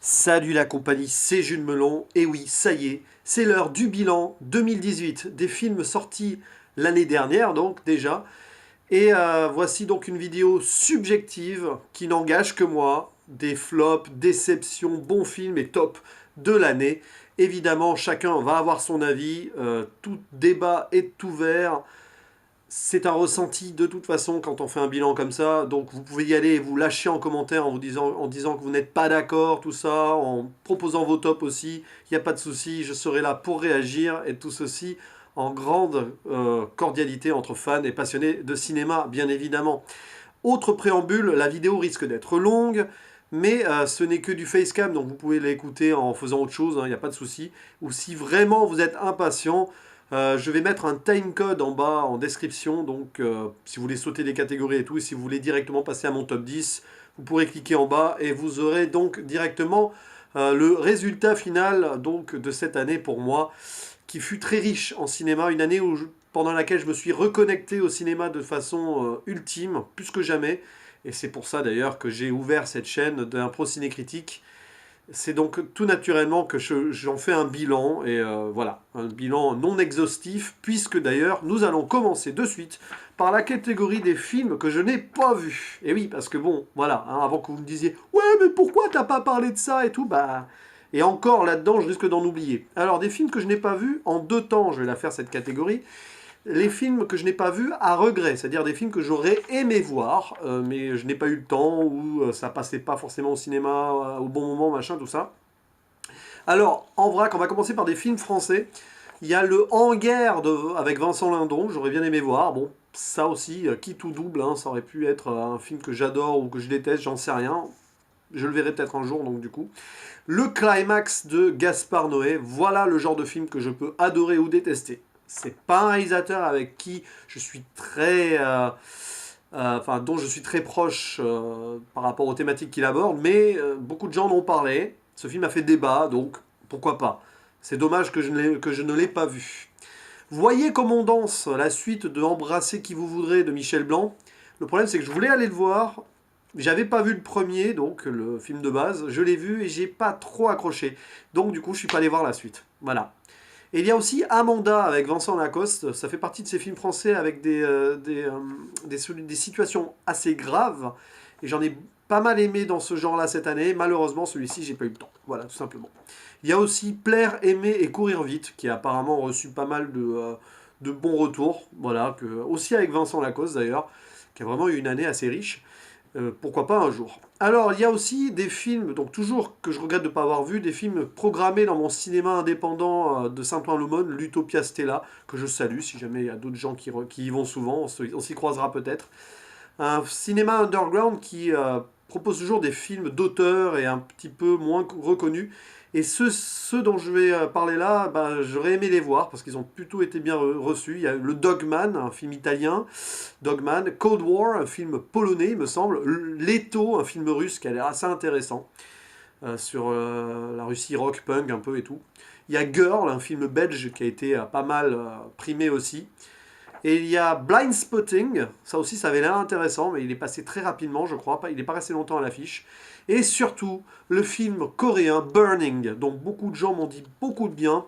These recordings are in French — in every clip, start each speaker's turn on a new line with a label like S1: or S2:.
S1: Salut la compagnie, c'est Jules Melon, et oui, ça y est, c'est l'heure du bilan 2018 des films sortis l'année dernière, donc déjà. Et voici donc une vidéo subjective qui n'engage que moi, des flops, déceptions, bons films et top de l'année. Évidemment, chacun va avoir son avis, tout débat est ouvert. C'est un ressenti de toute façon quand on fait un bilan comme ça, donc vous pouvez y aller et vous lâcher en commentaire en disant que vous n'êtes pas d'accord, tout ça, en proposant vos tops aussi, il n'y a pas de souci, je serai là pour réagir, et tout ceci en grande cordialité entre fans et passionnés de cinéma, bien évidemment. Autre préambule, la vidéo risque d'être longue, mais ce n'est que du facecam, donc vous pouvez l'écouter en faisant autre chose, il n'y a pas de souci. Ou si vraiment vous êtes impatient, je vais mettre un timecode en bas en description, donc si vous voulez sauter des catégories et tout, et si vous voulez directement passer à mon top 10, vous pourrez cliquer en bas et vous aurez donc directement le résultat final donc, de cette année pour moi, qui fut très riche en cinéma, une année pendant laquelle je me suis reconnecté au cinéma de façon ultime, plus que jamais, et c'est pour ça d'ailleurs que j'ai ouvert cette chaîne d'Impro Ciné Critique. C'est donc tout naturellement que j'en fais un bilan, et voilà, un bilan non exhaustif, puisque d'ailleurs nous allons commencer de suite par la catégorie des films que je n'ai pas vus. Et oui, parce que bon, voilà, avant que vous me disiez « Ouais, mais pourquoi t'as pas parlé de ça ?» et tout, bah... Et encore là-dedans, je risque d'en oublier. Alors, des films que je n'ai pas vus, en deux temps, je vais la faire cette catégorie. Les films que je n'ai pas vus à regret, c'est-à-dire des films que j'aurais aimé voir, mais je n'ai pas eu le temps, ou ça passait pas forcément au cinéma au bon moment, machin, tout ça. Alors, en vrac, on va commencer par des films français. Il y a Le Hangar avec Vincent Lindon, que j'aurais bien aimé voir. Bon, ça aussi, qui tout double, hein, ça aurait pu être un film que j'adore ou que je déteste, j'en sais rien. Je le verrai peut-être un jour, donc du coup. Le Climax de Gaspard Noé, voilà le genre de film que je peux adorer ou détester. C'est pas un réalisateur avec qui je suis très... enfin, dont je suis très proche par rapport aux thématiques qu'il aborde, mais beaucoup de gens en ont parlé. Ce film a fait débat, donc pourquoi pas. C'est dommage que je ne l'ai pas vu. Voyez comme on danse, la suite de Embrasser qui vous voudrez de Michel Blanc. Le problème, c'est que je voulais aller le voir. J'avais pas vu le premier, donc le film de base. Je l'ai vu et j'ai pas trop accroché. Donc du coup, je suis pas allé voir la suite. Voilà. Et il y a aussi Amanda avec Vincent Lacoste. Ça fait partie de ces films français avec des situations assez graves. Et j'en ai pas mal aimé dans ce genre-là cette année. Malheureusement, celui-ci, j'ai pas eu le temps. Voilà, tout simplement. Il y a aussi Plaire, aimer et courir vite, qui a apparemment reçu pas mal de bons retours. Voilà, aussi avec Vincent Lacoste d'ailleurs, qui a vraiment eu une année assez riche. Pourquoi pas un jour. Alors, il y a aussi des films, donc toujours que je regrette de ne pas avoir vu, des films programmés dans mon cinéma indépendant de Saint-Ouen-l'Aumône, l'Utopia Stella, que je salue, si jamais il y a d'autres gens qui y vont souvent, on s'y croisera peut-être. Un cinéma underground qui propose toujours des films d'auteurs et un petit peu moins reconnus. Et ceux dont je vais parler là, bah, j'aurais aimé les voir parce qu'ils ont plutôt été bien reçus. Il y a le Dogman, un film italien, Dogman, Cold War, un film polonais, il me semble, Leto, un film russe qui a l'air assez intéressant, sur la Russie rock, punk un peu et tout. Il y a Girl, un film belge qui a été pas mal primé aussi. Et il y a Blind Spotting, ça aussi ça avait l'air intéressant, mais il est passé très rapidement, je crois, il n'est pas resté longtemps à l'affiche. Et surtout, le film coréen Burning, dont beaucoup de gens m'ont dit beaucoup de bien,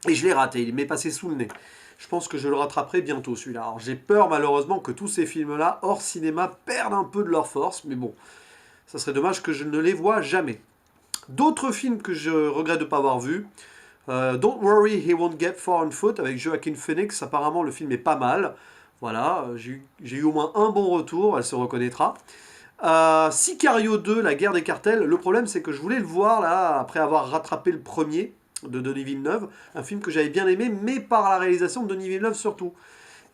S1: et je l'ai raté, il m'est passé sous le nez. Je pense que je le rattraperai bientôt celui-là. Alors j'ai peur malheureusement que tous ces films-là, hors cinéma, perdent un peu de leur force, mais bon, ça serait dommage que je ne les vois jamais. D'autres films que je regrette de ne pas avoir vus, Don't Worry, He Won't Get Far on Foot avec Joaquin Phoenix, apparemment le film est pas mal. Voilà, j'ai eu au moins un bon retour, elle se reconnaîtra. Sicario 2, La guerre des cartels, le problème c'est que je voulais le voir là, après avoir rattrapé le premier de Denis Villeneuve, un film que j'avais bien aimé, mais par la réalisation de Denis Villeneuve surtout.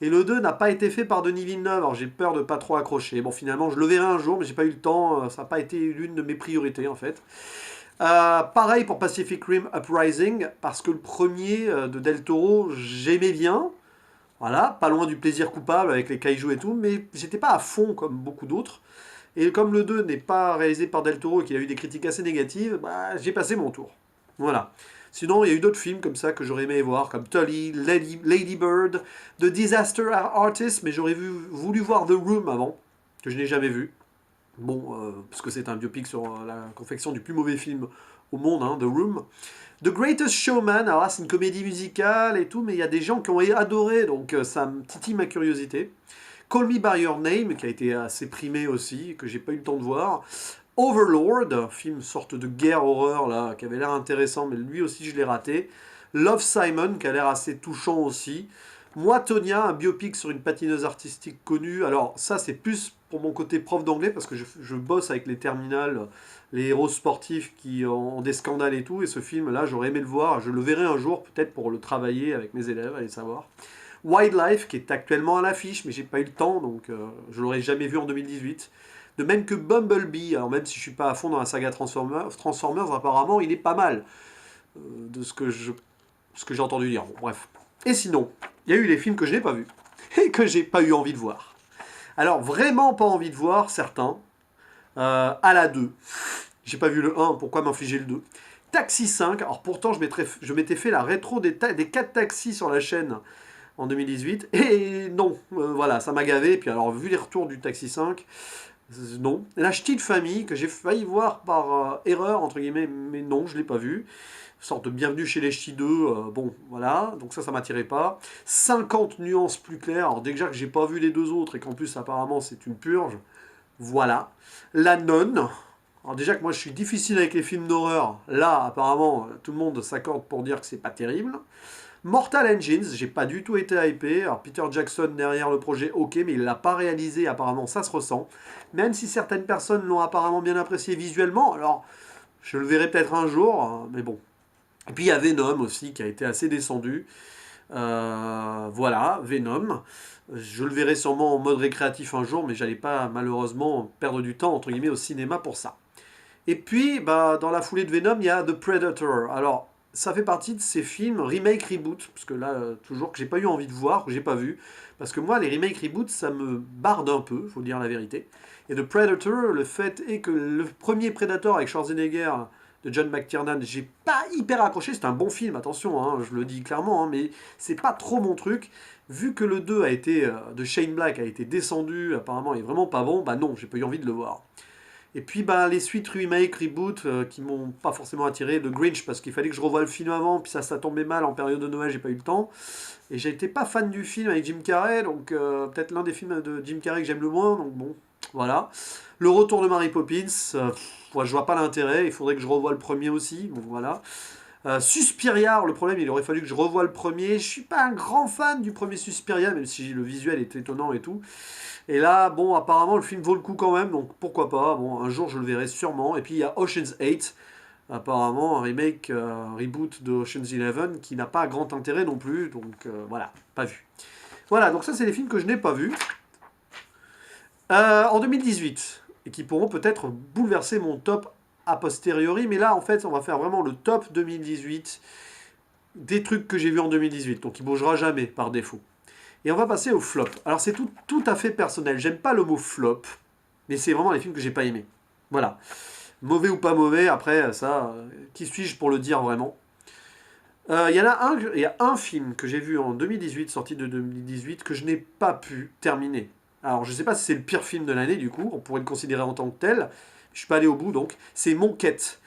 S1: Et le 2 n'a pas été fait par Denis Villeneuve, alors j'ai peur de pas trop accrocher. Bon, finalement, je le verrai un jour, mais j'ai pas eu le temps, ça n'a pas été l'une de mes priorités en fait. Pareil pour Pacific Rim Uprising, parce que le premier de Del Toro, j'aimais bien. Voilà, pas loin du plaisir coupable avec les kaijus et tout, mais j'étais pas à fond comme beaucoup d'autres. Et comme le 2 n'est pas réalisé par Del Toro et qu'il a eu des critiques assez négatives, bah, j'ai passé mon tour. Voilà. Sinon, il y a eu d'autres films comme ça que j'aurais aimé voir, comme Tully, Lady Bird, The Disaster Artist, mais j'aurais voulu voir The Room avant, que je n'ai jamais vu. Bon, parce que c'est un biopic sur la confection du plus mauvais film au monde, hein, The Room. The Greatest Showman, alors là c'est une comédie musicale et tout, mais il y a des gens qui ont adoré, donc ça me titille ma curiosité. Call Me By Your Name, qui a été assez primé aussi, que j'ai pas eu le temps de voir. Overlord, film sorte de guerre horreur là, qui avait l'air intéressant, mais lui aussi je l'ai raté. Love Simon, qui a l'air assez touchant aussi. Moi, Tonya, un biopic sur une patineuse artistique connue. Alors ça, c'est plus pour mon côté prof d'anglais, parce que je bosse avec les terminales, les héros sportifs qui ont des scandales et tout. Et ce film-là, j'aurais aimé le voir. Je le verrai un jour, peut-être pour le travailler avec mes élèves, allez savoir. Wildlife, qui est actuellement à l'affiche, mais j'ai pas eu le temps, donc je l'aurais jamais vu en 2018. De même que Bumblebee, alors même si je suis pas à fond dans la saga Transformers, apparemment il est pas mal, de ce que j'ai entendu dire. Bon, bref. Et sinon, il y a eu les films que je n'ai pas vus, et que j'ai pas eu envie de voir. Alors, vraiment pas envie de voir, certains. À la 2. J'ai pas vu le 1, pourquoi m'infliger le 2. Taxi 5, alors pourtant je m'étais fait la rétro des 4 taxis sur la chaîne en 2018, et non, voilà, ça m'a gavé, et puis alors vu les retours du Taxi 5, non. La Ch'tite Famille, que j'ai failli voir par erreur, entre guillemets, mais non, je l'ai pas vu. Sorte de Bienvenue chez les Ch'tis 2, bon, voilà, donc ça m'attirait pas. 50 nuances plus claires, alors déjà que j'ai pas vu les deux autres, et qu'en plus apparemment c'est une purge, voilà. La Nonne, alors déjà que moi je suis difficile avec les films d'horreur, là apparemment tout le monde s'accorde pour dire que c'est pas terrible. Mortal Engines, j'ai pas du tout été hypé. Alors Peter Jackson derrière le projet, ok, mais il l'a pas réalisé, apparemment ça se ressent. Même si certaines personnes l'ont apparemment bien apprécié visuellement, alors je le verrai peut-être un jour, hein, mais bon. Et puis il y a Venom aussi qui a été assez descendu. Voilà, Venom. Je le verrai sûrement en mode récréatif un jour, mais j'allais pas malheureusement perdre du temps entre guillemets au cinéma pour ça. Et puis, bah, dans la foulée de Venom, il y a The Predator. Alors, ça fait partie de ces films remake reboot, parce que là, toujours que j'ai pas eu envie de voir, que j'ai pas vu, parce que moi, les remake reboot, ça me barde un peu, faut dire la vérité. Et The Predator, le fait est que le premier Predator avec Schwarzenegger de John McTiernan, j'ai pas hyper accroché, c'est un bon film, attention, hein, je le dis clairement, hein, mais c'est pas trop mon truc. Vu que le 2 a été, de Shane Black a été descendu, apparemment il est vraiment pas bon, bah non, j'ai pas eu envie de le voir. Et puis bah, les suites remake, reboot qui m'ont pas forcément attiré, de Grinch parce qu'il fallait que je revoie le film avant, puis ça tombait mal en période de Noël, j'ai pas eu le temps. Et j'étais pas fan du film avec Jim Carrey, donc peut-être l'un des films de Jim Carrey que j'aime le moins, donc bon, voilà. Le retour de Mary Poppins, ouais, je vois pas l'intérêt, il faudrait que je revoie le premier aussi, bon voilà. Suspiria, le problème, il aurait fallu que je revoie le premier. Je suis pas un grand fan du premier Suspiria, même si le visuel est étonnant et tout. Et là, bon, apparemment, le film vaut le coup quand même, donc pourquoi pas. Bon, un jour, je le verrai sûrement. Et puis, il y a Ocean's 8, apparemment, un remake, reboot de Ocean's 11, qui n'a pas grand intérêt non plus. Donc, voilà, pas vu. Voilà, donc ça, c'est les films que je n'ai pas vus. En 2018, et qui pourront peut-être bouleverser mon top a posteriori. Mais là, en fait, on va faire vraiment le top 2018 des trucs que j'ai vus en 2018. Donc, il bougera jamais, par défaut. Et on va passer au flop. Alors c'est tout à fait personnel. J'aime pas le mot flop, mais c'est vraiment les films que j'ai pas aimés. Voilà. Mauvais ou pas mauvais, après ça, qui suis-je pour le dire vraiment. Il y a un film que j'ai vu en 2018, sorti de 2018, que je n'ai pas pu terminer. Alors je sais pas si c'est le pire film de l'année du coup, on pourrait le considérer en tant que tel. Je suis pas allé au bout donc. C'est Monquette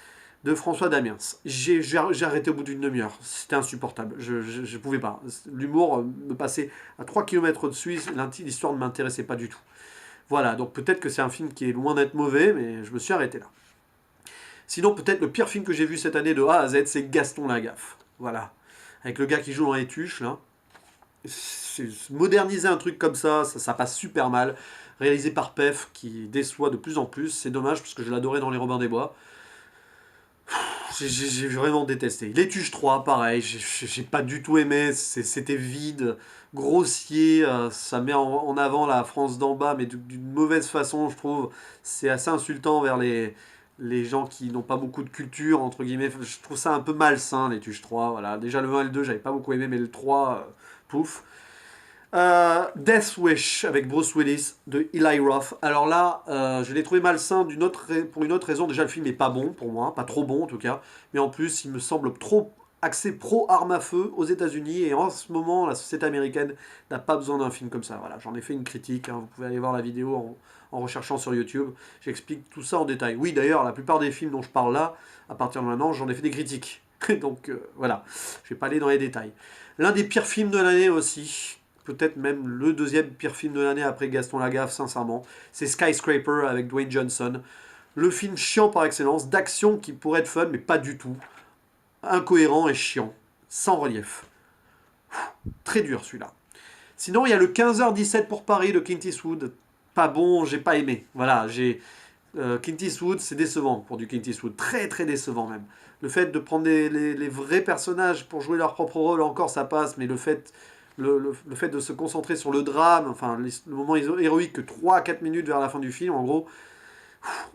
S1: de François Damiens. J'ai arrêté au bout d'une demi-heure. C'était insupportable. Je pouvais pas. L'humour me passait à 3 km au-dessus. L'histoire ne m'intéressait pas du tout. Voilà, donc peut-être que c'est un film qui est loin d'être mauvais, mais je me suis arrêté là. Sinon, peut-être le pire film que j'ai vu cette année de A à Z, c'est Gaston Lagaffe. Voilà. Avec le gars qui joue dans les tuches, là. Moderniser un truc comme ça passe super mal. Réalisé par Pef, qui déçoit de plus en plus. C'est dommage, parce que je l'adorais dans Les Robins des Bois. J'ai vraiment détesté. Les Tuches 3, pareil, j'ai pas du tout aimé, c'était vide, grossier, ça met en avant la France d'en bas, mais d'une mauvaise façon, je trouve. C'est assez insultant vers les gens qui n'ont pas beaucoup de culture, entre guillemets. Je trouve ça un peu malsain, les Tuches 3, voilà. Déjà le 1 et le 2, j'avais pas beaucoup aimé, mais le 3, pouf. Death Wish avec Bruce Willis de Eli Roth. Alors là, je l'ai trouvé malsain pour une autre raison. Déjà, le film est pas bon pour moi, pas trop bon en tout cas. Mais en plus, il me semble trop axée pro-arme à feu aux États-Unis. Et en ce moment, la société américaine n'a pas besoin d'un film comme ça. Voilà, j'en ai fait une critique. Hein, vous pouvez aller voir la vidéo en recherchant sur YouTube. J'explique tout ça en détail. Oui, d'ailleurs, la plupart des films dont je parle là, à partir de maintenant, j'en ai fait des critiques. Donc voilà, je vais pas aller dans les détails. L'un des pires films de l'année aussi, peut-être même le deuxième pire film de l'année après Gaston Lagaffe, sincèrement, c'est Skyscraper avec Dwayne Johnson. Le film chiant par excellence, d'action qui pourrait être fun, mais pas du tout. Incohérent et chiant, sans relief. Très dur celui-là. Sinon, il y a le 15h17 pour Paris de Clint Eastwood. Pas bon, j'ai pas aimé. Voilà, Clint Eastwood, c'est décevant pour du Clint Eastwood. Très très décevant même. Le fait de prendre les vrais personnages pour jouer leur propre rôle, encore ça passe, mais le fait de se concentrer sur le drame, enfin le moment héroïque que 3 à 4 minutes vers la fin du film, en gros.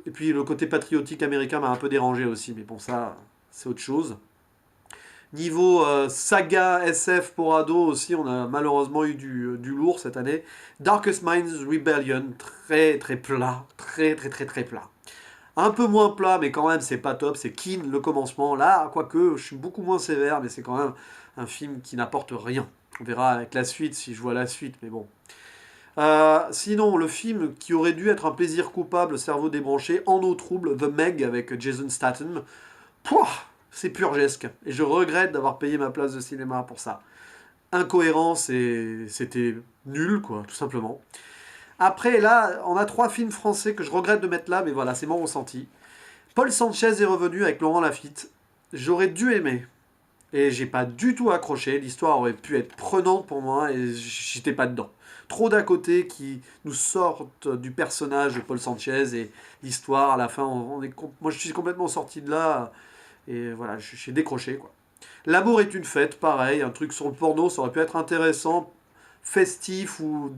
S1: Et puis le côté patriotique américain m'a un peu dérangé aussi, mais bon, ça, c'est autre chose. Niveau saga SF pour ados aussi, on a malheureusement eu du lourd cette année. Darkest Minds Rebellion, très très plat, très très très très plat. Un peu moins plat, mais quand même c'est pas top, c'est Keane le commencement. Là, quoique, je suis beaucoup moins sévère, mais c'est quand même un film qui n'apporte rien. On verra avec la suite si je vois la suite, mais bon. Sinon, le film qui aurait dû être un plaisir coupable, cerveau débranché, en eau trouble, The Meg avec Jason Statham. Pouah, c'est purgesque. Et je regrette d'avoir payé ma place de cinéma pour ça. Incohérence et c'était nul, quoi, tout simplement. Après, là, on a 3 films français que je regrette de mettre là, mais voilà, c'est mon ressenti. Paul Sanchez est revenu avec Laurent Lafitte. J'aurais dû aimer. Et j'ai pas du tout accroché. L'histoire aurait pu être prenante pour moi et j'étais pas dedans. Trop d'à côté qui nous sortent du personnage de Paul Sanchez et l'histoire à la fin. Moi, je suis complètement sorti de là et voilà, j'ai décroché quoi. L'amour est une fête, pareil, un truc sur le porno, ça aurait pu être intéressant, festif ou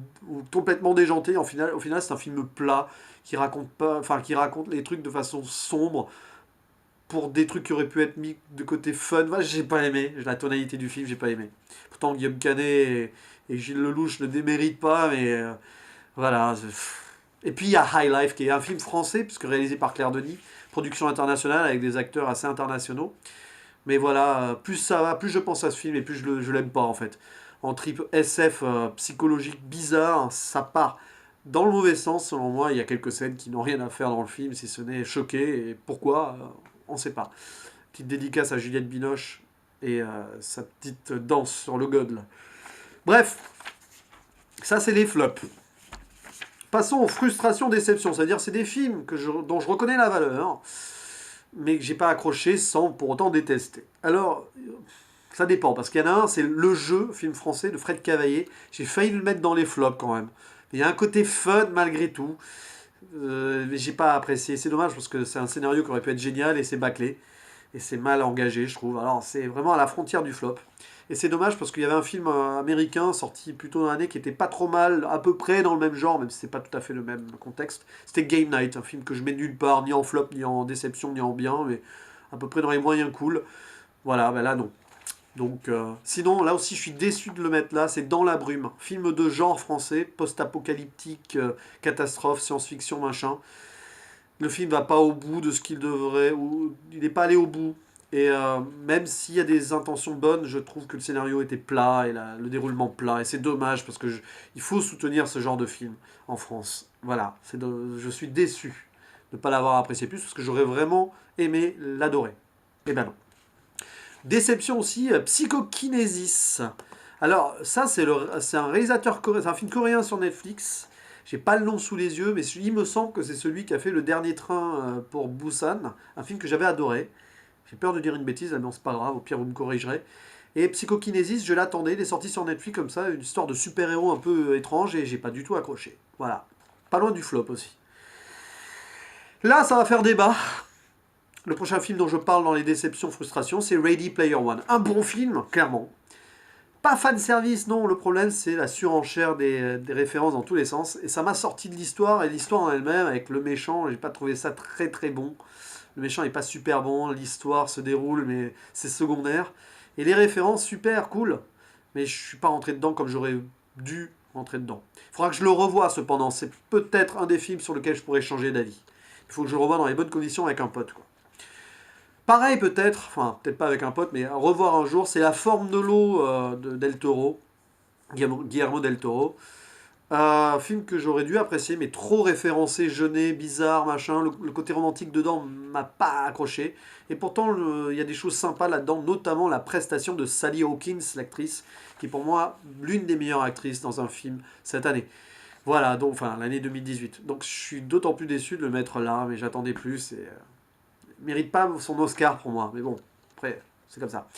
S1: complètement déjanté. Au final, c'est un film plat qui raconte pas, enfin qui raconte les trucs de façon sombre pour des trucs qui auraient pu être mis de côté fun. Moi, j'ai pas aimé. La tonalité du film, j'ai pas aimé. Pourtant, Guillaume Canet et Gilles Lelouch ne déméritent pas, mais voilà. Et puis, il y a High Life, qui est un film français, puisque réalisé par Claire Denis, production internationale avec des acteurs assez internationaux. Mais voilà, plus ça va, plus je pense à ce film et plus je l'aime pas, en fait. En trip SF psychologique bizarre, ça part dans le mauvais sens, selon moi. Il y a quelques scènes qui n'ont rien à faire dans le film, si ce n'est choquer. Et pourquoi on ne sait pas. Petite dédicace à Juliette Binoche et sa petite danse sur le god. Là. Bref, ça c'est les flops. Passons aux frustrations, déceptions. C'est-à-dire c'est des films dont je reconnais la valeur, mais que j'ai pas accroché sans pour autant détester. Alors, ça dépend, parce qu'il y en a un, c'est Le Jeu, film français de Fred Cavaillé. J'ai failli le mettre dans les flops quand même. Il y a un côté fun malgré tout. Mais j'ai pas apprécié. C'est dommage parce que c'est un scénario qui aurait pu être génial et c'est bâclé. Et c'est mal engagé, je trouve. Alors c'est vraiment à la frontière du flop. Et c'est dommage parce qu'il y avait un film américain sorti plus tôt dans l'année qui était pas trop mal, à peu près dans le même genre, même si c'est pas tout à fait le même contexte. C'était Game Night, un film que je mets nulle part, ni en flop, ni en déception, ni en bien, mais à peu près dans les moyens cool. Voilà, ben là non. Donc, sinon, là aussi, je suis déçu de le mettre là. C'est Dans la brume, film de genre français, post-apocalyptique, catastrophe, science-fiction, machin. Le film va pas au bout de ce qu'il devrait, ou il n'est pas allé au bout. Et même s'il y a des intentions bonnes, je trouve que le scénario était plat et le déroulement plat. Et c'est dommage parce que il faut soutenir ce genre de film en France. Voilà, je suis déçu de ne pas l'avoir apprécié plus parce que j'aurais vraiment aimé l'adorer. Eh ben non. Déception aussi, Psychokinésis. Alors, ça, c'est un réalisateur coréen, c'est un film coréen sur Netflix. J'ai pas le nom sous les yeux, mais il me semble que c'est celui qui a fait Le Dernier Train pour Busan, un film que j'avais adoré. J'ai peur de dire une bêtise, mais c'est pas grave, au pire vous me corrigerez. Et Psychokinésis, je l'attendais, il est sorti sur Netflix comme ça, une histoire de super-héros un peu étrange, et j'ai pas du tout accroché. Voilà. Pas loin du flop aussi. Là, ça va faire débat. Le prochain film dont je parle dans les déceptions, frustrations, c'est Ready Player One. Un bon film, clairement. Pas fan service, non. Le problème, c'est la surenchère des références dans tous les sens. Et ça m'a sorti de l'histoire, et l'histoire en elle-même, avec le méchant, j'ai pas trouvé ça très très bon. Le méchant est pas super bon, l'histoire se déroule, mais c'est secondaire. Et les références, super, cool. Mais je suis pas rentré dedans comme j'aurais dû rentrer dedans. Il faudra que je le revoie cependant. C'est peut-être un des films sur lequel je pourrais changer d'avis. Il faut que je le revoie dans les bonnes conditions avec un pote, quoi. Pareil peut-être, enfin peut-être pas avec un pote, mais à revoir un jour, c'est La forme de l'eau de Del Toro, Guillermo del Toro. Un film que j'aurais dû apprécier, mais trop référencé, jeuné, bizarre, machin. Le côté romantique dedans m'a pas accroché. Et pourtant, il y a des choses sympas là-dedans, notamment la prestation de Sally Hawkins, l'actrice, qui est pour moi l'une des meilleures actrices dans un film cette année. Voilà, donc, enfin l'année 2018. Donc je suis d'autant plus déçu de le mettre là, mais j'attendais plus. Et, il mérite pas son Oscar pour moi, mais bon, après, c'est comme ça.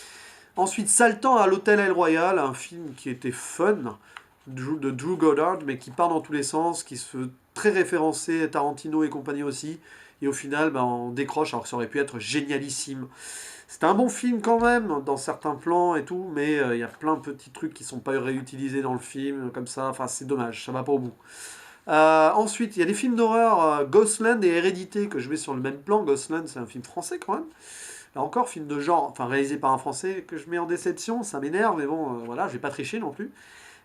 S1: Ensuite, Saltan à l'Hôtel El Royal, un film qui était fun, de Drew Goddard, mais qui part dans tous les sens, qui se veut très référencé, Tarantino et compagnie aussi, et au final, ben, on décroche, alors que ça aurait pu être génialissime. C'était un bon film quand même, dans certains plans et tout, mais il y a plein de petits trucs qui sont pas réutilisés dans le film, comme ça, enfin c'est dommage, ça va pas au bout. Ensuite, il y a des films d'horreur, Ghostland et Hérédité, que je mets sur le même plan. Ghostland, c'est un film français quand même. Là encore, film de genre, enfin réalisé par un Français, que je mets en déception, ça m'énerve, mais bon, voilà, je vais pas tricher non plus.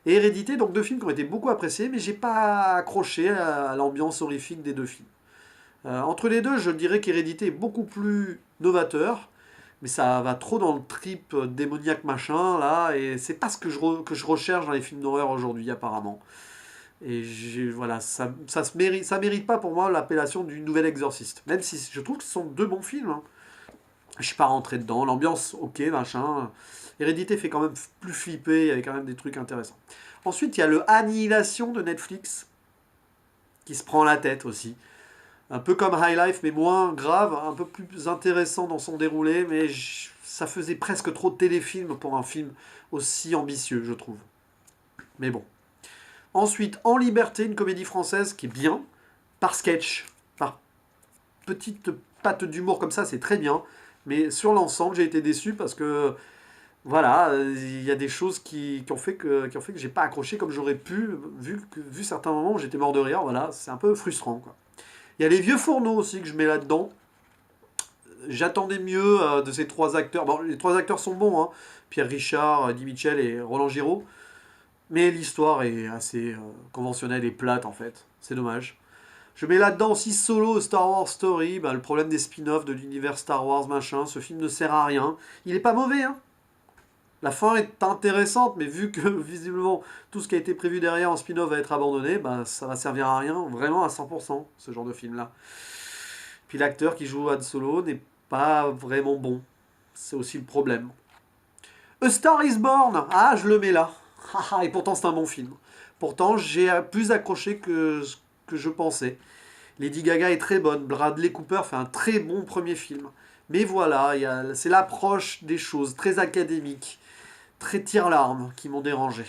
S1: Et Hérédité, donc deux films qui ont été beaucoup appréciés, mais j'ai pas accroché à l'ambiance horrifique des deux films. Entre les deux, je dirais qu'Hérédité est beaucoup plus novateur, mais ça va trop dans le trip démoniaque machin, là, et c'est pas ce que je recherche dans les films d'horreur aujourd'hui, apparemment. Et voilà, ça mérite pas pour moi l'appellation du nouvel exorciste. Même si je trouve que ce sont deux bons films, hein. Je suis pas rentré dedans, l'ambiance, ok, machin. Hérédité fait quand même plus flipper, il y avait quand même des trucs intéressants. Ensuite, il y a le Annihilation de Netflix, qui se prend la tête aussi. Un peu comme High Life, mais moins grave, un peu plus intéressant dans son déroulé, mais ça faisait presque trop de téléfilm pour un film aussi ambitieux, je trouve. Mais bon. Ensuite, En Liberté, une comédie française qui est bien, par sketch, par petite patte d'humour comme ça, c'est très bien. Mais sur l'ensemble, j'ai été déçu parce que, voilà, il y a des choses qui ont fait que j'ai pas accroché comme j'aurais pu, vu certains moments où j'étais mort de rire. Voilà, c'est un peu frustrant, quoi. Il y a les vieux fourneaux aussi que je mets là-dedans. J'attendais mieux de ces trois acteurs. Bon, les trois acteurs sont bons, hein. Pierre Richard, Eddie Mitchell et Roland Giraud. Mais l'histoire est assez conventionnelle et plate en fait. C'est dommage. Je mets là-dedans aussi Solo, Star Wars Story, bah, le problème des spin-offs de l'univers Star Wars, machin. Ce film ne sert à rien. Il est pas mauvais, hein. La fin est intéressante, mais vu que visiblement tout ce qui a été prévu derrière en spin-off va être abandonné, bah, ça va servir à rien, vraiment à 100%, ce genre de film-là. Puis l'acteur qui joue Han Solo n'est pas vraiment bon. C'est aussi le problème. A Star is Born, ah, je le mets là. Et pourtant c'est un bon film. Pourtant j'ai plus accroché que ce que je pensais. Lady Gaga est très bonne, Bradley Cooper fait un très bon premier film. Mais voilà, c'est l'approche des choses, très académique, très tire-larme, qui m'ont dérangé.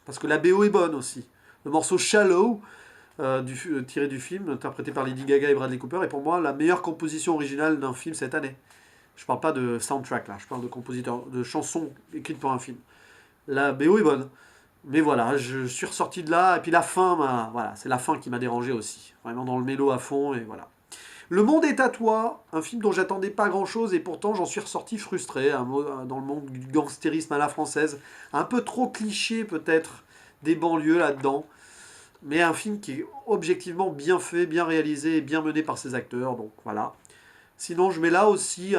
S1: Parce que la BO est bonne aussi. Le morceau Shallow, tiré du film, interprété par Lady Gaga et Bradley Cooper, est pour moi la meilleure composition originale d'un film cette année. Je parle pas de soundtrack là, je parle de compositeur, de chansons écrites pour un film. La BO est bonne. Mais voilà, je suis ressorti de là, et puis la fin, voilà, c'est la fin qui m'a dérangé aussi. Vraiment dans le mélo à fond, et voilà. Le monde est à toi, un film dont j'attendais pas grand chose, et pourtant j'en suis ressorti frustré, dans le monde du gangstérisme à la française. Un peu trop cliché peut-être, des banlieues là-dedans. Mais un film qui est objectivement bien fait, bien réalisé, et bien mené par ses acteurs, donc voilà. Sinon, je mets là aussi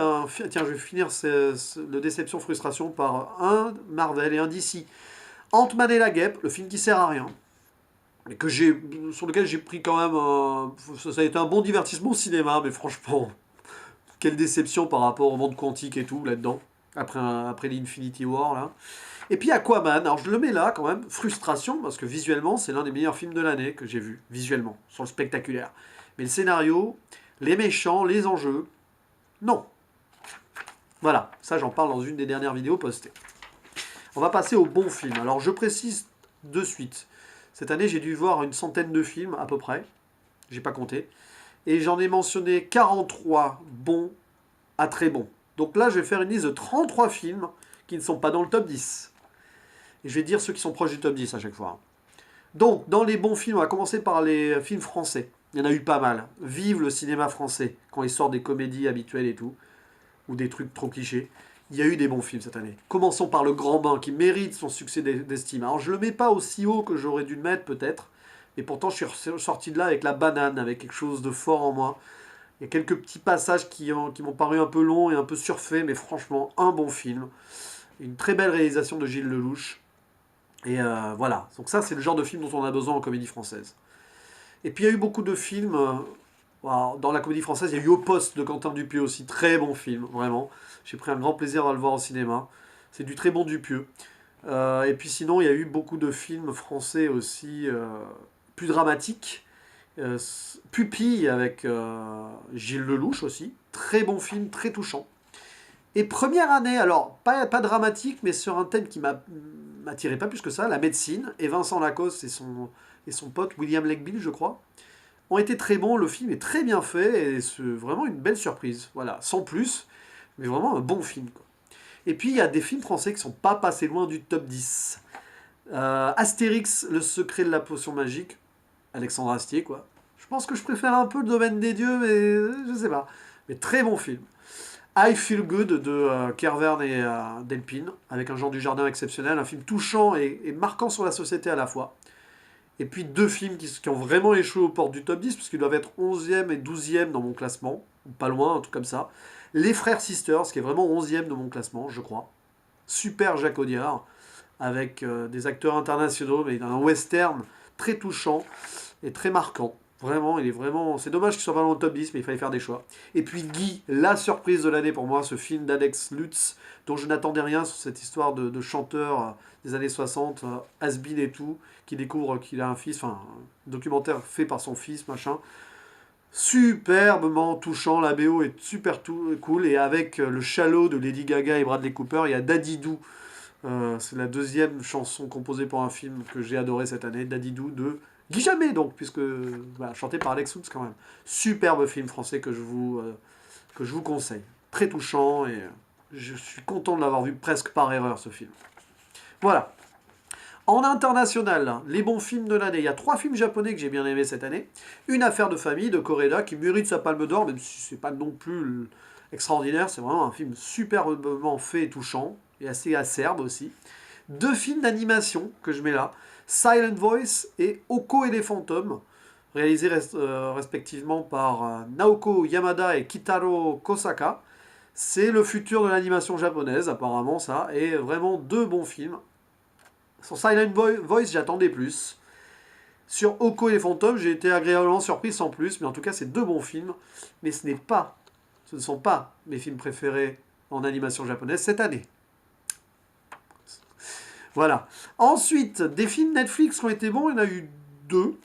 S1: tiens, je vais finir le déception frustration par un Marvel et un DC. Ant-Man et la Guêpe, le film qui sert à rien, mais sur lequel j'ai pris quand même ça a été un bon divertissement au cinéma, mais franchement, quelle déception par rapport au monde quantique et tout là-dedans, après l'Infinity War là. Et puis Aquaman, alors je le mets là quand même, frustration, parce que visuellement c'est l'un des meilleurs films de l'année que j'ai vu, visuellement, sur le spectaculaire. Mais le scénario, les méchants, les enjeux, non. Voilà, ça j'en parle dans une des dernières vidéos postées. On va passer au bon film. Alors je précise de suite. Cette année j'ai dû voir une centaine de films à peu près. J'ai pas compté. Et j'en ai mentionné 43 bons à très bons. Donc là je vais faire une liste de 33 films qui ne sont pas dans le top 10. Et je vais dire ceux qui sont proches du top 10 à chaque fois. Donc dans les bons films, on va commencer par les films français. Il y en a eu pas mal. Vive le cinéma français quand il sort des comédies habituelles et tout. Ou des trucs trop clichés. Il y a eu des bons films cette année. Commençons par Le Grand Bain, qui mérite son succès d'estime. Alors je le mets pas aussi haut que j'aurais dû le mettre peut-être, mais pourtant je suis sorti de là avec La Banane, avec quelque chose de fort en moi. Il y a quelques petits passages qui m'ont paru un peu longs et un peu surfaits, mais franchement, un bon film. Une très belle réalisation de Gilles Lelouch. Et voilà, donc ça c'est le genre de film dont on a besoin en comédie française. Et puis il y a eu beaucoup de films, alors, dans la comédie française, il y a eu Au Poste de Quentin Dupieux aussi, très bon film, vraiment. J'ai pris un grand plaisir à le voir au cinéma. C'est du très bon Dupieux. Et puis sinon, il y a eu beaucoup de films français aussi, plus dramatiques. Pupille avec Gilles Lelouch aussi, très bon film, très touchant. Et première année, alors pas dramatique, mais sur un thème qui m'attirait pas plus que ça, la médecine, et Vincent Lacoste et son pote William Legbill, je crois, ont été très bons. Le film est très bien fait, et c'est vraiment une belle surprise. Voilà, sans plus, mais vraiment un bon film, quoi. Et puis il y a des films français qui sont pas passés loin du top 10. Astérix, le secret de la potion magique, Alexandre Astier, quoi. Je pense que je préfère un peu le domaine des dieux, mais je sais pas. Mais très bon film. I Feel Good de Kervern et Delpine, avec un Jean Dujardin exceptionnel, un film touchant et marquant sur la société à la fois. Et puis deux films qui ont vraiment échoué aux portes du top 10, parce qu'ils doivent être 11e et 12e dans mon classement, ou pas loin, un truc comme ça. Les Frères Sisters, qui est vraiment 11e de mon classement, je crois. Super Jacques Audiard, avec des acteurs internationaux, mais un western très touchant et très marquant. Vraiment, il est vraiment. C'est dommage qu'il soit pas dans le top 10, mais il fallait faire des choix. Et puis Guy, la surprise de l'année pour moi, ce film d'Alex Lutz, dont je n'attendais rien sur cette histoire de chanteur des années 60, has-been et tout, qui découvre qu'il a un fils, enfin, un documentaire fait par son fils, machin. Superbement touchant, la BO est super cool, et avec le Shallow de Lady Gaga et Bradley Cooper, il y a Daddy Doo. C'est la deuxième chanson composée pour un film que j'ai adoré cette année, Daddy Doo de Guy Jammet, donc, puisque voilà, chanté par Alex Lutz quand même. Superbe film français que je vous conseille. Très touchant, et je suis content de l'avoir vu presque par erreur, ce film. Voilà. En international, les bons films de l'année. Il y a 3 films japonais que j'ai bien aimés cette année. Une affaire de famille de Koreda qui mérite sa palme d'or, même si c'est pas non plus extraordinaire. C'est vraiment un film superbement fait et touchant, et assez acerbe aussi. 2 films d'animation que je mets là. Silent Voice et Oko et les fantômes, réalisés respectivement par Naoko Yamada et Kitaro Kosaka. C'est le futur de l'animation japonaise, apparemment, ça. Et vraiment 2 bons films. Sur Silent Voice, j'attendais plus. Sur Oko et les fantômes, j'ai été agréablement surpris sans plus. Mais en tout cas, c'est 2 bons films. Mais ce ne sont pas mes films préférés en animation japonaise cette année. Voilà. Ensuite, des films Netflix qui ont été bons, il y en a eu 2.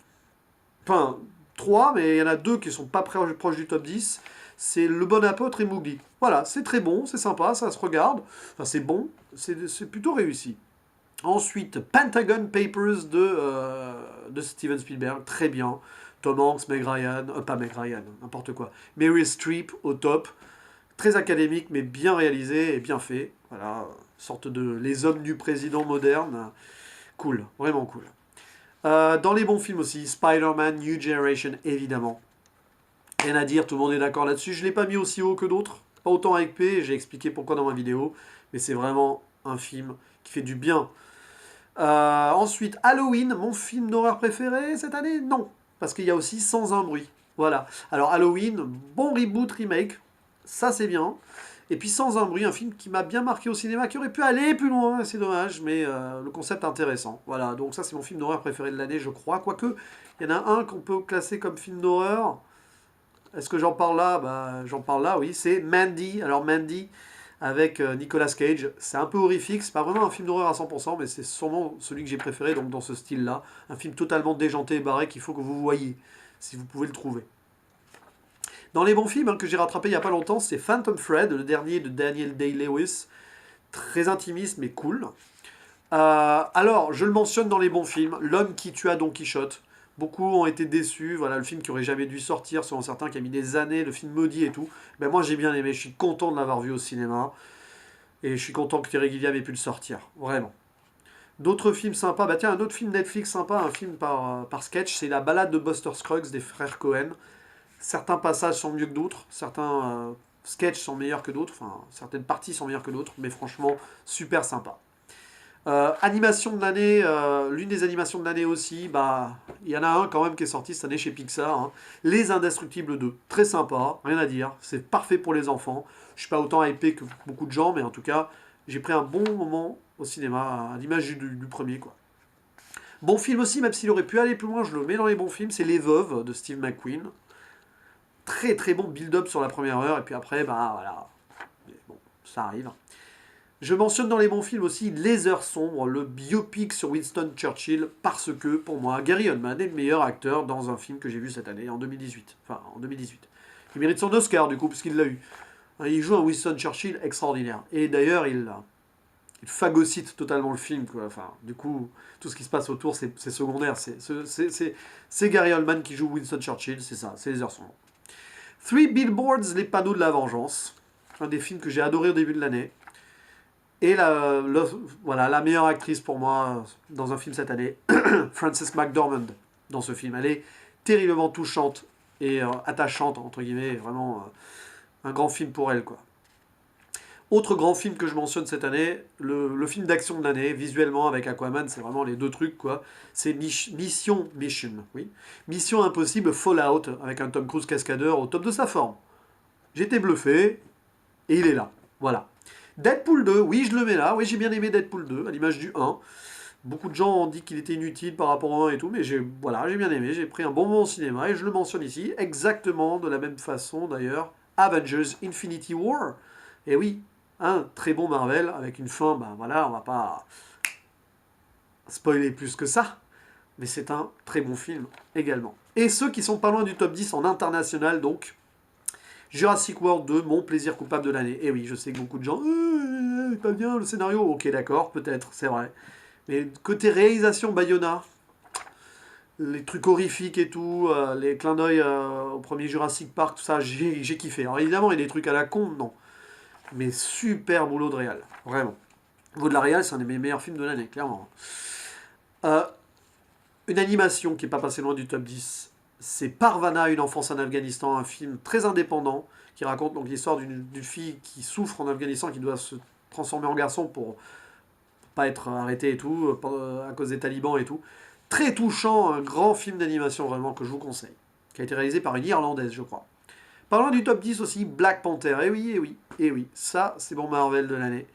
S1: Enfin, 3, mais il y en a 2 qui sont pas proches du top 10. C'est Le Bon Apôtre et Mowgli. Voilà, c'est très bon, c'est sympa, ça se regarde. Enfin, c'est bon, c'est plutôt réussi. Ensuite, Pentagon Papers de Steven Spielberg, très bien. Tom Hanks, Meg Ryan, pas Meg Ryan, n'importe quoi. Meryl Streep au top. Très académique, mais bien réalisé et bien fait. Voilà, sorte de Les Hommes du Président moderne. Cool, vraiment cool. Dans les bons films aussi, Spider-Man, New Generation, évidemment. Rien à dire, tout le monde est d'accord là-dessus. Je ne l'ai pas mis aussi haut que d'autres. Pas autant avec P, j'ai expliqué pourquoi dans ma vidéo. Mais c'est vraiment un film qui fait du bien. Ensuite, Halloween, mon film d'horreur préféré cette année? Non. Parce qu'il y a aussi Sans un bruit. Voilà. Alors Halloween, bon reboot, remake. Ça c'est bien. Et puis Sans un bruit, un film qui m'a bien marqué au cinéma, qui aurait pu aller plus loin, c'est dommage, mais le concept est intéressant. Voilà, donc ça c'est mon film d'horreur préféré de l'année, je crois. Quoique, il y en a un qu'on peut classer comme film d'horreur. Est-ce que j'en parle là? Bah, j'en parle là, oui. C'est Mandy. Alors Mandy, avec Nicolas Cage. C'est un peu horrifique, c'est pas vraiment un film d'horreur à 100%, mais c'est sûrement celui que j'ai préféré, donc dans ce style-là. Un film totalement déjanté et barré qu'il faut que vous voyiez, si vous pouvez le trouver. Dans les bons films que j'ai rattrapé il n'y a pas longtemps, c'est Phantom Thread, le dernier de Daniel Day-Lewis. Très intimiste, mais cool. Alors, je le mentionne dans les bons films, L'homme qui tua Don Quichotte. Beaucoup ont été déçus, voilà, le film qui aurait jamais dû sortir, selon certains, qui a mis des années, le film maudit et tout. Ben moi j'ai bien aimé, je suis content de l'avoir vu au cinéma. Et je suis content que Terry Gilliam ait pu le sortir, vraiment. D'autres films sympas, bah tiens, un autre film Netflix sympa, un film par sketch, c'est La balade de Buster Scruggs des frères Cohen. Certains passages sont mieux que d'autres, certains sketchs sont meilleurs que d'autres, enfin certaines parties sont meilleures que d'autres, mais franchement, super sympa. Animation de l'année, l'une des animations de l'année aussi, bah, il y en a un quand même qui est sorti cette année chez Pixar, hein. Les Indestructibles 2, très sympa, rien à dire, c'est parfait pour les enfants. Je suis pas autant hypé que beaucoup de gens, mais en tout cas, j'ai pris un bon moment au cinéma, à l'image du premier, quoi. Bon film aussi, même s'il aurait pu aller plus loin, je le mets dans les bons films, c'est Les Veuves de Steve McQueen. Très très bon build-up sur la première heure, et puis après, bah voilà, mais bon, ça arrive. Je mentionne dans les bons films aussi Les Heures Sombres, le biopic sur Winston Churchill, parce que, pour moi, Gary Oldman est le meilleur acteur dans un film que j'ai vu cette année, en 2018. Enfin, en 2018. Il mérite son Oscar, du coup, puisqu'il l'a eu. Il joue un Winston Churchill extraordinaire. Et d'ailleurs, il phagocyte totalement le film, quoi. Enfin, du coup, tout ce qui se passe autour, c'est secondaire. C'est Gary Oldman qui joue Winston Churchill, c'est ça, c'est Les Heures Sombres. Three Billboards, Les Panneaux de la Vengeance, un des films que j'ai adoré au début de l'année. Et voilà, la meilleure actrice pour moi dans un film cette année, Frances McDormand, dans ce film. Elle est terriblement touchante et attachante, entre guillemets, vraiment un grand film pour elle, quoi. Autre grand film que je mentionne cette année, le film d'action de l'année, visuellement avec Aquaman, c'est vraiment les deux trucs, quoi. C'est Mission, oui. Mission Impossible Fallout, avec un Tom Cruise cascadeur au top de sa forme. J'étais bluffé, et il est là. Voilà. Deadpool 2, oui, je le mets là. Oui, j'ai bien aimé Deadpool 2, à l'image du 1. Beaucoup de gens ont dit qu'il était inutile par rapport au 1 et tout, mais voilà, j'ai bien aimé. J'ai pris un bon moment au cinéma et je le mentionne ici, exactement de la même façon d'ailleurs, Avengers Infinity War. Et oui, un très bon Marvel avec une fin, ben voilà, on va pas spoiler plus que ça, mais c'est un très bon film également. Et ceux qui sont pas loin du top 10 en international, donc, Jurassic World 2, mon plaisir coupable de l'année. Et oui, je sais que beaucoup de gens, pas bien le scénario. Ok, d'accord, peut-être, c'est vrai. Mais côté réalisation, Bayona, les trucs horrifiques et tout, les clins d'œil au premier Jurassic Park, tout ça, j'ai kiffé. Alors évidemment, il y a des trucs à la con, non. Mais super boulot de réal, vraiment. Au niveau de la réal, c'est un des meilleurs films de l'année, clairement. Une animation qui n'est pas passée loin du top 10, c'est Parvana, une enfance en Afghanistan, un film très indépendant qui raconte donc l'histoire d'une fille qui souffre en Afghanistan, qui doit se transformer en garçon pour pas être arrêtée et tout, à cause des talibans et tout. Très touchant, un grand film d'animation vraiment que je vous conseille, qui a été réalisé par une Irlandaise, je crois. Parlant du top 10 aussi, Black Panther, eh oui, eh oui, eh oui, ça c'est mon Marvel de l'année.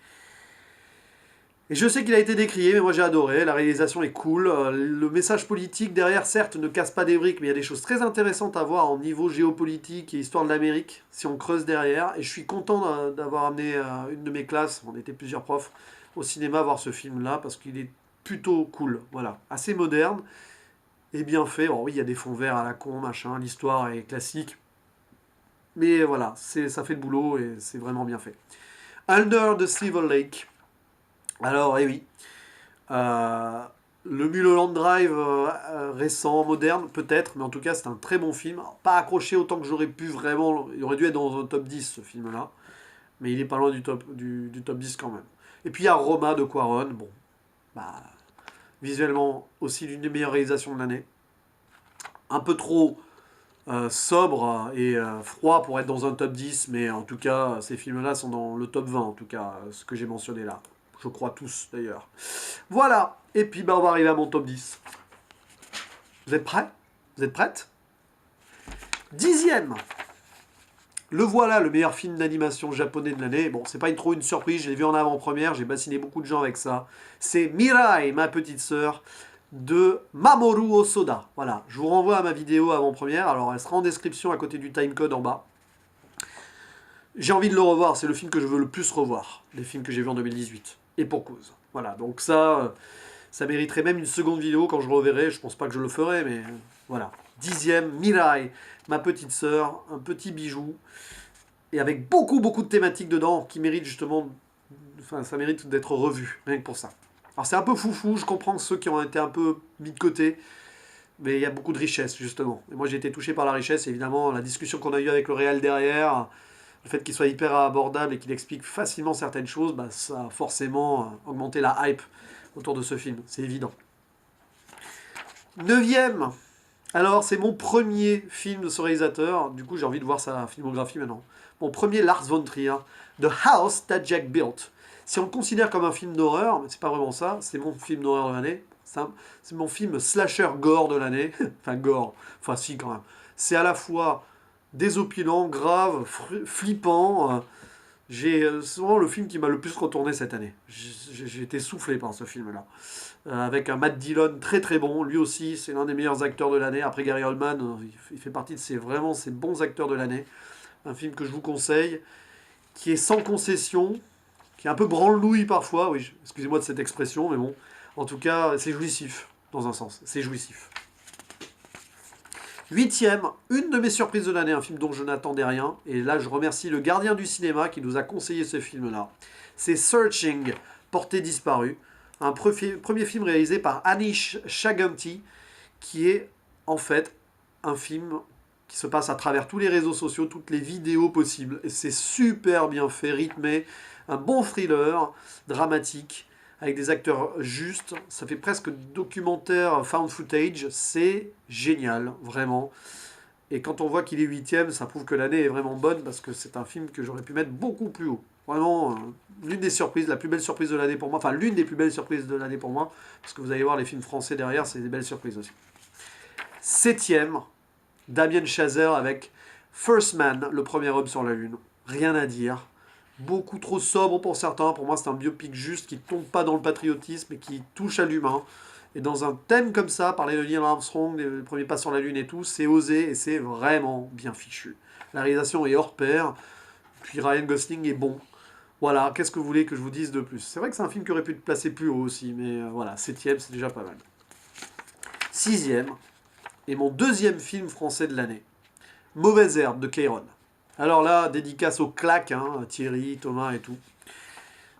S1: Et je sais qu'il a été décrié, mais moi j'ai adoré, la réalisation est cool, le message politique derrière, certes, ne casse pas des briques, mais il y a des choses très intéressantes à voir en niveau géopolitique et histoire de l'Amérique, si on creuse derrière, et je suis content d'avoir amené une de mes classes, on était plusieurs profs, au cinéma voir ce film-là, parce qu'il est plutôt cool, voilà, assez moderne, et bien fait, bon oui, il y a des fonds verts à la con, machin, l'histoire est classique, mais voilà, ça fait le boulot, et c'est vraiment bien fait. Under the Silver Lake. Alors, eh oui. Le Mulholland Drive récent, moderne, peut-être, mais en tout cas, c'est un très bon film. Alors, pas accroché autant que j'aurais pu vraiment. Il aurait dû être dans un top 10, ce film-là. Mais il est pas loin du top 10 quand même. Et puis il y a Roma de Quaron. Bon, bah, visuellement aussi l'une des meilleures réalisations de l'année. Un peu trop sobre et froid pour être dans un top 10, mais en tout cas, ces films-là sont dans le top 20, en tout cas, ce que j'ai mentionné là. Je crois tous, d'ailleurs. Voilà. Et puis, bah, on va arriver à mon top 10. Vous êtes prêts? Vous êtes prêtes? 10e. Le voilà, le meilleur film d'animation japonais de l'année. Bon, c'est pas trop une surprise, je l'ai vu en avant-première, j'ai bassiné beaucoup de gens avec ça. C'est Mirai, ma petite sœur, de Mamoru Hosoda. Voilà, je vous renvoie à ma vidéo avant-première, alors elle sera en description à côté du timecode en bas. J'ai envie de le revoir, c'est le film que je veux le plus revoir, des films que j'ai vus en 2018. Et pour cause. Voilà, donc ça mériterait même une seconde vidéo quand je reverrai, je pense pas que je le ferai, mais voilà. 10e, Mirai, ma petite sœur, un petit bijou, et avec beaucoup de thématiques dedans qui méritent justement, enfin ça mérite d'être revu, rien que pour ça. Alors c'est un peu foufou, je comprends ceux qui ont été un peu mis de côté, mais il y a beaucoup de richesse justement. Et moi j'ai été touché par la richesse, évidemment la discussion qu'on a eue avec le réal derrière, le fait qu'il soit hyper abordable et qu'il explique facilement certaines choses, bah, ça a forcément augmenté la hype autour de ce film, c'est évident. 9e, alors c'est mon premier film de ce réalisateur, du coup j'ai envie de voir sa filmographie maintenant. Mon premier Lars von Trier, The House That Jack Built. Si on le considère comme un film d'horreur, mais c'est pas vraiment ça, c'est mon film d'horreur de l'année. C'est mon film slasher gore de l'année. Enfin, gore. Enfin, si, quand même. C'est à la fois désopilant, grave, flippant. C'est vraiment le film qui m'a le plus retourné cette année. J'ai été soufflé par ce film-là. Avec un Matt Dillon très très bon. Lui aussi, c'est l'un des meilleurs acteurs de l'année. Après Gary Oldman, il fait partie de ces bons acteurs de l'année. Un film que je vous conseille, qui est sans concession, qui est un peu branle-nouille parfois. Oui, excusez-moi de cette expression, mais bon. En tout cas, c'est jouissif, dans un sens. C'est jouissif. Huitième, une de mes surprises de l'année, un film dont je n'attendais rien. Et là, je remercie le gardien du cinéma qui nous a conseillé ce film-là. C'est Searching, Portée disparue. Un premier film réalisé par Anish Chaganty, qui est en fait un film qui se passe à travers tous les réseaux sociaux, toutes les vidéos possibles. Et c'est super bien fait, rythmé. Un bon thriller, dramatique, avec des acteurs justes. Ça fait presque documentaire found footage. C'est génial, vraiment. Et quand on voit qu'il est huitième, ça prouve que l'année est vraiment bonne, parce que c'est un film que j'aurais pu mettre beaucoup plus haut. Vraiment, l'une des surprises, la plus belle surprise de l'année pour moi. Enfin, l'une des plus belles surprises de l'année pour moi. Parce que vous allez voir les films français derrière, c'est des belles surprises aussi. Septième, Damien Chazelle avec First Man, le premier homme sur la Lune. Rien à dire. Beaucoup trop sobre pour certains. Pour moi, c'est un biopic juste qui ne tombe pas dans le patriotisme et qui touche à l'humain. Et dans un thème comme ça, parler de Neil Armstrong, le premier pas sur la Lune et tout, c'est osé et c'est vraiment bien fichu. La réalisation est hors pair. Puis Ryan Gosling est bon. Voilà, qu'est-ce que vous voulez que je vous dise de plus? C'est vrai que c'est un film qui aurait pu être placé plus haut aussi, mais voilà, septième, c'est déjà pas mal. Sixième, et mon deuxième film français de l'année, Mauvaise herbe de Cairon. Alors là, dédicace aux claques, hein, Thierry, Thomas et tout.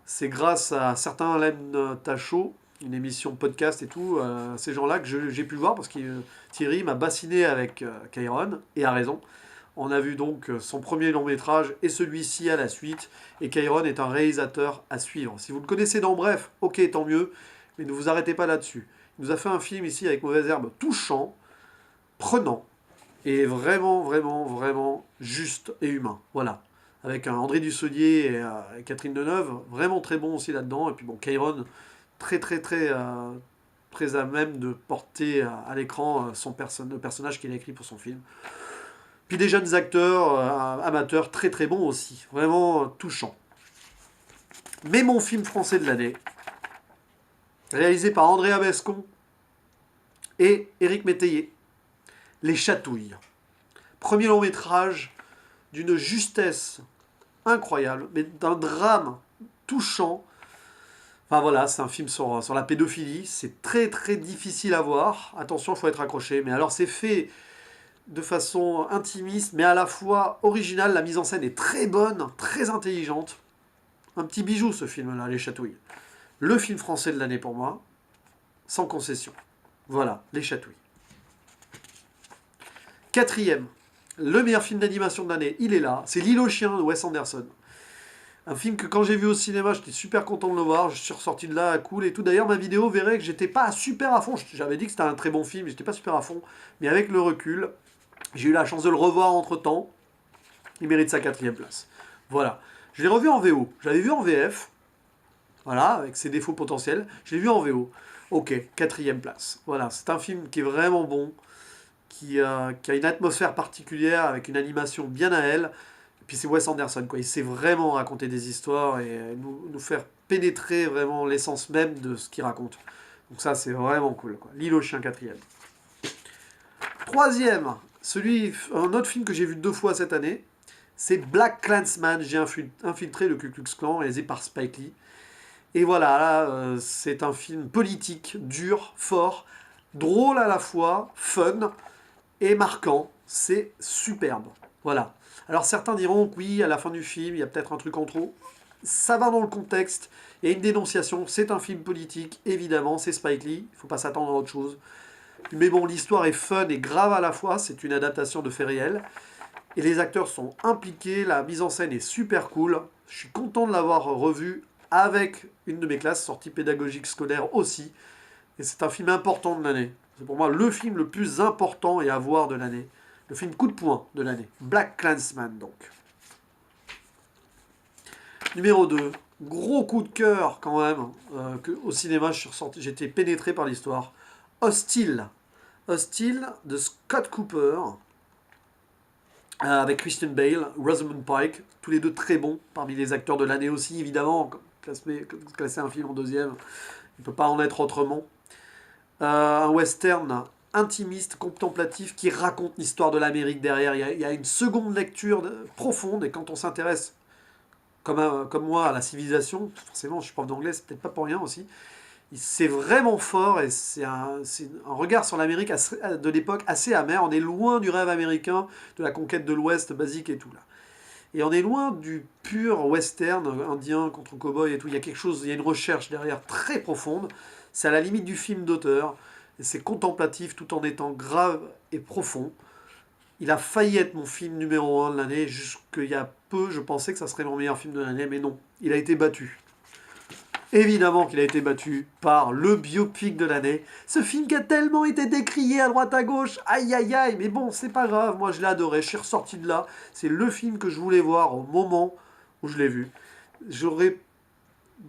S1: C'est grâce à certains Laine Tachot, une émission podcast et tout, ces gens-là que j'ai pu le voir, parce que Thierry m'a bassiné avec Cairon, et a raison. On a vu donc son premier long métrage et celui-ci à la suite. Et Cairon est un réalisateur à suivre. Si vous le connaissez dans Bref, ok, tant mieux. Mais ne vous arrêtez pas là-dessus. Il nous a fait un film ici avec Mauvaise herbe touchant, prenant, et vraiment, vraiment, vraiment juste et humain. Voilà. Avec un André Dussolier et Catherine Deneuve, vraiment très bon aussi là-dedans. Et puis bon, Cairon, très, très, très, très à même de porter à l'écran le personnage qu'il a écrit pour son film. Puis des jeunes acteurs, amateurs, très très bons aussi. Vraiment touchants. Mais mon film français de l'année, réalisé par Andrea Bescon et Éric Métayer, Les Chatouilles. Premier long métrage d'une justesse incroyable, mais d'un drame touchant. Enfin voilà, c'est un film sur la pédophilie. C'est très très difficile à voir. Attention, il faut être accroché. Mais alors c'est fait de façon intimiste, mais à la fois originale. La mise en scène est très bonne, très intelligente. Un petit bijou ce film-là, Les Chatouilles. Le film français de l'année pour moi, sans concession. Voilà, Les Chatouilles. Quatrième, le meilleur film d'animation de l'année, il est là. C'est L'île aux chiens de Wes Anderson. Un film que quand j'ai vu au cinéma, j'étais super content de le voir. Je suis ressorti de là cool et tout. D'ailleurs, ma vidéo verrait que j'étais pas super à fond. J'avais dit que c'était un très bon film, j'étais pas super à fond. Mais avec le recul, j'ai eu la chance de le revoir entre-temps. Il mérite sa quatrième place. Voilà. Je l'ai revu en VO. Je l'avais vu en VF. Voilà, avec ses défauts potentiels. Je l'ai vu en VO. Ok, quatrième place. Voilà, c'est un film qui est vraiment bon, qui a une atmosphère particulière, avec une animation bien à elle. Et puis c'est Wes Anderson, quoi. Il sait vraiment raconter des histoires et nous faire pénétrer vraiment l'essence même de ce qu'il raconte. Donc ça, c'est vraiment cool, quoi. L'île aux chiens, quatrième. Troisième, un autre film que j'ai vu 2 fois cette année, c'est Black Klansman. J'ai infiltré le Ku Klux Klan, réalisé par Spike Lee. Et voilà, là, c'est un film politique, dur, fort, drôle à la fois, fun et marquant. C'est superbe. Voilà. Alors certains diront que oui, à la fin du film, il y a peut-être un truc en trop. Ça va dans le contexte. Il y a une dénonciation. C'est un film politique, évidemment. C'est Spike Lee. Il ne faut pas s'attendre à autre chose. Mais bon, l'histoire est fun et grave à la fois. C'est une adaptation de faits réels. Et les acteurs sont impliqués. La mise en scène est super cool. Je suis content de l'avoir revu avec une de mes classes, sortie pédagogique scolaire aussi. Et c'est un film important de l'année. C'est pour moi le film le plus important et à voir de l'année. Le film coup de poing de l'année. Black Klansman, donc. Numéro 2. Gros coup de cœur quand même, au cinéma, j'étais pénétré par l'histoire. Hostile. Hostile de Scott Cooper, avec Christian Bale, Rosamund Pike, tous les deux très bons, parmi les acteurs de l'année aussi, évidemment. Classer un film en deuxième, il ne peut pas en être autrement. Un western intimiste, contemplatif, qui raconte l'histoire de l'Amérique derrière. Il y a une seconde lecture profonde, et quand on s'intéresse, comme moi, à la civilisation, forcément, je suis prof d'anglais, c'est peut-être pas pour rien aussi, c'est vraiment fort, et c'est un regard sur l'Amérique de l'époque assez amer. On est loin du rêve américain, de la conquête de l'Ouest basique et tout là. Et on est loin du pur western indien contre cow-boy et tout. Il y a quelque chose, il y a une recherche derrière très profonde. C'est à la limite du film d'auteur. Et c'est contemplatif tout en étant grave et profond. Il a failli être mon film numéro 1 de l'année. Jusqu'il y a peu, je pensais que ça serait mon meilleur film de l'année, mais non. Il a été battu. Évidemment qu'il a été battu par le biopic de l'année. Ce film qui a tellement été décrié à droite à gauche. Aïe aïe aïe, mais bon, c'est pas grave. Moi, je l'ai adoré. Je suis ressorti de là. C'est le film que je voulais voir au moment où je l'ai vu. J'aurais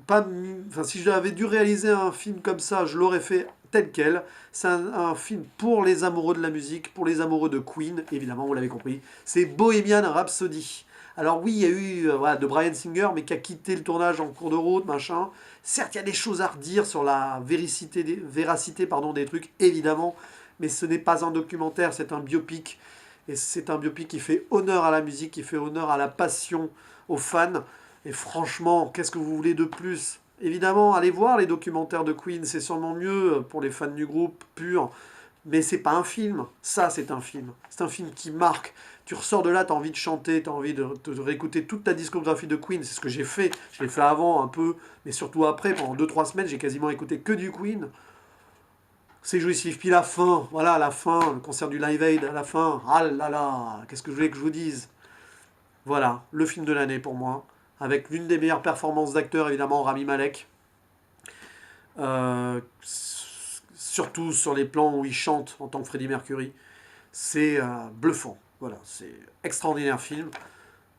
S1: pas Enfin, si j'avais dû réaliser un film comme ça, je l'aurais fait tel quel. C'est un film pour les amoureux de la musique, pour les amoureux de Queen, évidemment, vous l'avez compris. C'est Bohemian Rhapsody. Alors oui, il y a eu voilà, de Bryan Singer, mais qui a quitté le tournage en cours de route, machin. Certes, il y a des choses à redire sur la véracité des trucs, évidemment, mais ce n'est pas un documentaire, c'est un biopic. Et c'est un biopic qui fait honneur à la musique, qui fait honneur à la passion, aux fans. Et franchement, qu'est-ce que vous voulez de plus? Évidemment, allez voir les documentaires de Queen, c'est sûrement mieux pour les fans du groupe pur, mais c'est pas un film. Ça, c'est un film. C'est un film qui marque. Tu ressors de là, tu as envie de chanter, tu as envie de réécouter toute ta discographie de Queen. C'est ce que j'ai fait. Je l'ai fait avant un peu, mais surtout après, pendant 2-3 semaines, j'ai quasiment écouté que du Queen. C'est jouissif. Puis la fin, voilà, la fin, le concert du Live Aid à la fin. Ah là là, qu'est-ce que je voulais que je vous dise? Voilà, le film de l'année pour moi, avec l'une des meilleures performances d'acteurs, évidemment, Rami Malek. Surtout sur les plans où il chante en tant que Freddie Mercury. C'est bluffant. Voilà, c'est extraordinaire film.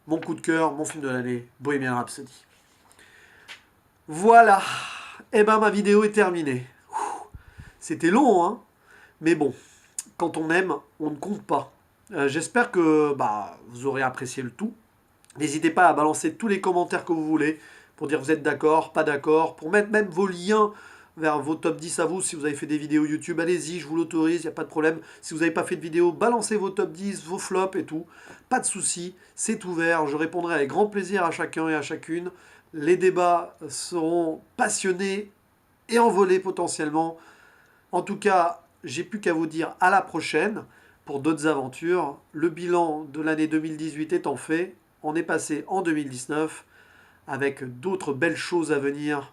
S1: Mon coup de cœur, mon film de l'année, Bohemian Rhapsody. Voilà. Eh ben, ma vidéo est terminée. C'était long, hein. Mais bon, quand on aime, on ne compte pas. J'espère que vous aurez apprécié le tout. N'hésitez pas à balancer tous les commentaires que vous voulez pour dire vous êtes d'accord, pas d'accord, pour mettre même vos liens vers vos top 10 à vous. Si vous avez fait des vidéos YouTube, allez-y, je vous l'autorise, il n'y a pas de problème. Si vous n'avez pas fait de vidéo, balancez vos top 10, vos flops et tout. Pas de souci, c'est ouvert. Je répondrai avec grand plaisir à chacun et à chacune. Les débats seront passionnés et envolés potentiellement. En tout cas, j'ai plus qu'à vous dire à la prochaine pour d'autres aventures. Le bilan de l'année 2018 étant fait, on est passé en 2019 avec d'autres belles choses à venir.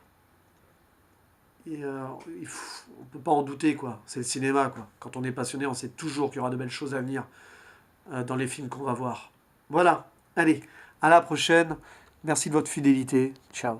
S1: Et on ne peut pas en douter, quoi. C'est le cinéma, quoi. Quand on est passionné, on sait toujours qu'il y aura de belles choses à venir dans les films qu'on va voir. Voilà. Allez, à la prochaine. Merci de votre fidélité. Ciao.